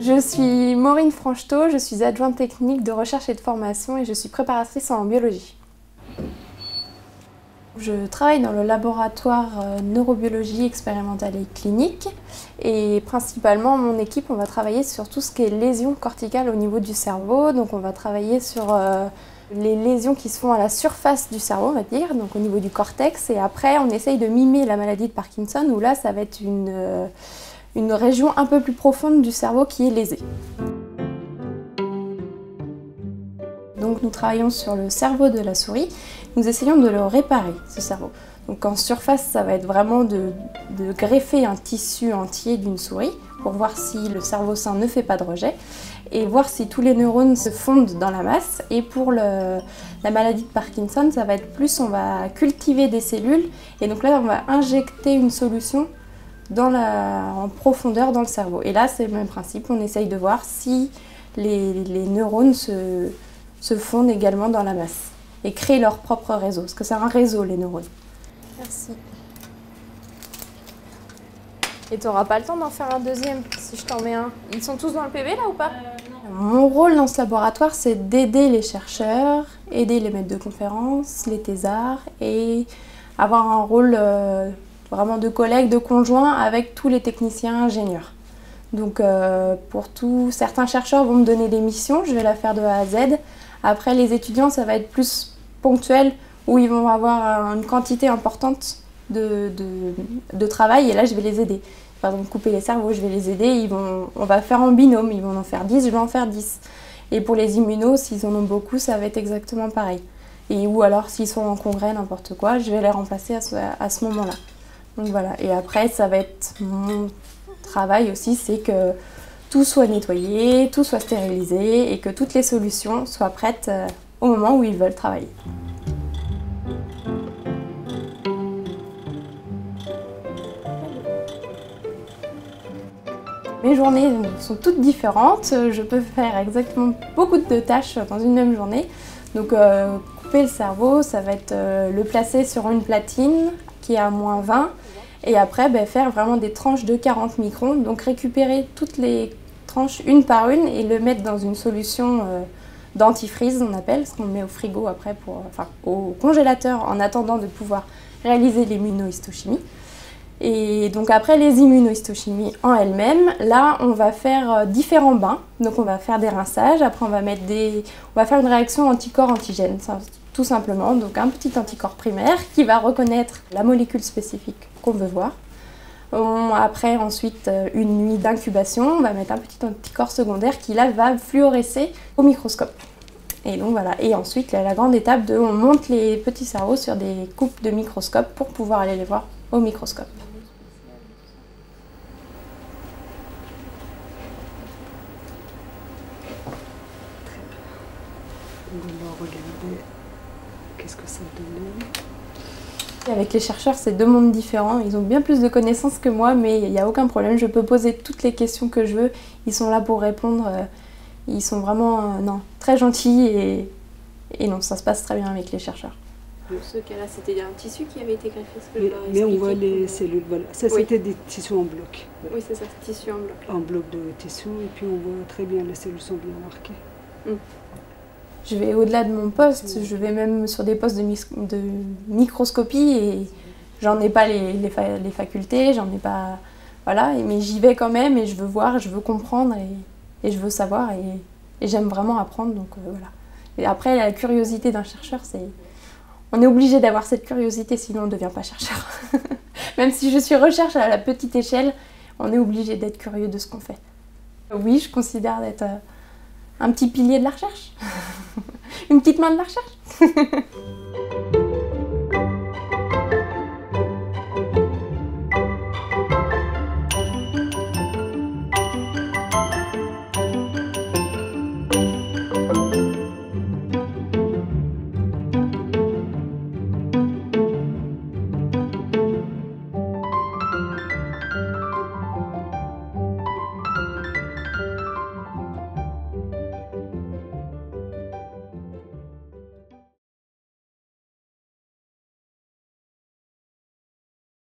Je suis Maureen Franchetot, je suis adjointe technique de recherche et de formation et je suis préparatrice en biologie. Je travaille dans le laboratoire neurobiologie expérimentale et clinique et principalement mon équipe on va travailler sur tout ce qui est lésions corticales au niveau du cerveau. Donc on va travailler sur les lésions qui se font à la surface du cerveau, on va dire, donc au niveau du cortex, et après on essaye de mimer la maladie de Parkinson où là ça va être une région un peu plus profonde du cerveau qui est lésée. Donc nous travaillons sur le cerveau de la souris, nous essayons de le réparer, ce cerveau. Donc en surface, ça va être vraiment de greffer un tissu entier d'une souris pour voir si le cerveau sain ne fait pas de rejet et voir si tous les neurones se fondent dans la masse. Et pour la maladie de Parkinson, ça va être plus, on va cultiver des cellules et donc là on va injecter une solution en profondeur dans le cerveau. Et là c'est le même principe, on essaye de voir si les neurones se fondent également dans la masse et créent leur propre réseau, parce que c'est un réseau les neurones. Merci. Et tu n'auras pas le temps d'en faire un deuxième si je t'en mets un. Ils sont tous dans le PV là ou pas? Mon rôle dans ce laboratoire, c'est d'aider les chercheurs, aider les maîtres de conférences, les thésards et avoir un rôle vraiment de collègue, de conjoint avec tous les techniciens ingénieurs. Donc certains chercheurs vont me donner des missions, je vais la faire de A à Z. Après les étudiants, ça va être plus ponctuel où ils vont avoir une quantité importante de travail et là je vais les aider. Par exemple couper les cerveaux, je vais les aider, on va faire en binôme, ils vont en faire 10, je vais en faire 10. Et pour les immunos, s'ils en ont beaucoup, ça va être exactement pareil. Ou alors s'ils sont en congrès, n'importe quoi, je vais les remplacer à ce moment-là. Donc voilà, et après ça va être mon travail aussi, c'est que tout soit nettoyé, tout soit stérilisé et que toutes les solutions soient prêtes au moment où ils veulent travailler. Mes journées sont toutes différentes, je peux faire exactement beaucoup de tâches dans une même journée. Donc couper le cerveau, ça va être le placer sur une platine qui est à -20 et après faire vraiment des tranches de 40 microns, donc récupérer toutes les tranches une par une et le mettre dans une solution dentifrice, on appelle, ce qu'on met au frigo après, au congélateur en attendant de pouvoir réaliser l'immunohistochimie. Et donc après les immunohistochimies en elles-mêmes, là on va faire différents bains, donc on va faire des rinçages, après on va faire une réaction anticorps-antigène, tout simplement, donc un petit anticorps primaire qui va reconnaître la molécule spécifique qu'on veut voir. Après, ensuite, une nuit d'incubation, on va mettre un petit anticorps secondaire qui là va fluorescer au microscope. Et donc voilà. Et ensuite, la grande étape on monte les petits cerveaux sur des coupes de microscope pour pouvoir aller les voir au microscope. On va regarder qu'est-ce que ça donne. Avec les chercheurs, c'est deux mondes différents. Ils ont bien plus de connaissances que moi, mais il n'y a aucun problème. Je peux poser toutes les questions que je veux. Ils sont là pour répondre. Ils sont vraiment très gentils et non, ça se passe très bien avec les chercheurs. Dans ce cas-là, c'était un tissu qui avait été greffé. Mais on voit les cellules, voilà. Ça, oui. C'était des tissus en bloc. Oui, c'est ça, tissu en bloc. En bloc de tissu, et puis on voit très bien, les cellules sont bien marquées. Je vais au-delà de mon poste, je vais même sur des postes de microscopie et j'en ai pas les facultés, j'en ai pas... Voilà, mais j'y vais quand même et je veux voir, je veux comprendre et je veux savoir et j'aime vraiment apprendre, donc voilà. Et après, la curiosité d'un chercheur, c'est... On est obligé d'avoir cette curiosité, sinon on ne devient pas chercheur. Même si je suis recherche à la petite échelle, on est obligé d'être curieux de ce qu'on fait. Oui, je considère d'être un petit pilier de la recherche. Une petite main de la recherche.